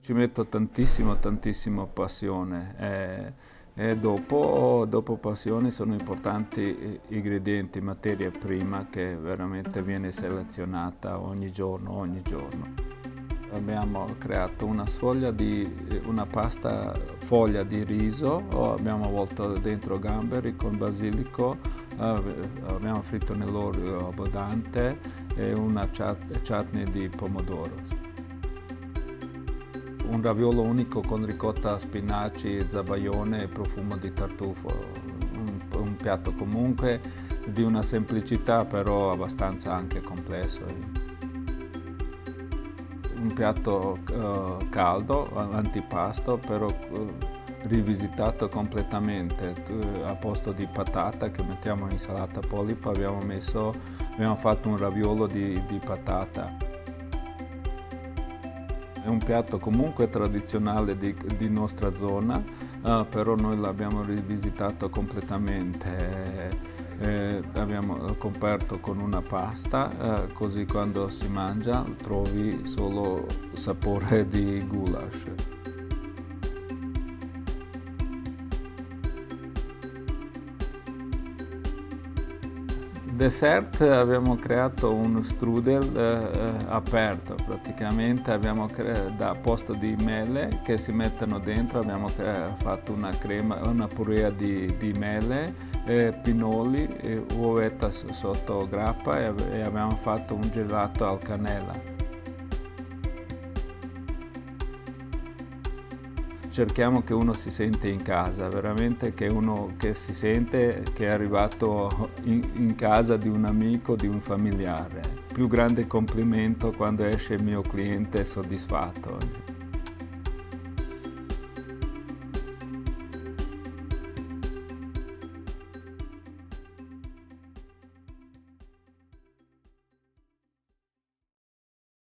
Ci metto tantissima passione e dopo passione sono importanti ingredienti, materia prima che veramente viene selezionata ogni giorno. Abbiamo creato una pasta foglia di riso, abbiamo avvolto dentro gamberi con basilico, abbiamo fritto nell'olio abbondante e una chutney di pomodoro. Un raviolo unico con ricotta, spinaci, zabaione e profumo di tartufo. Un piatto comunque di una semplicità però abbastanza anche complesso. Un piatto caldo, antipasto, però rivisitato completamente. A posto di patata che mettiamo in insalata polipa abbiamo fatto un raviolo di patata. È un piatto comunque tradizionale di nostra zona, però noi l'abbiamo rivisitato completamente. Abbiamo coperto con una pasta, così quando si mangia trovi solo sapore di goulash. Dessert abbiamo creato uno strudel aperto, praticamente a posto di mele che si mettono dentro, abbiamo fatto una purea di mele, pinoli, uovetta sotto grappa e abbiamo fatto un gelato al cannella. Cerchiamo che uno si sente in casa, veramente che uno che si sente che è arrivato in casa di un amico, di un familiare. Il più grande complimento quando esce il mio cliente soddisfatto.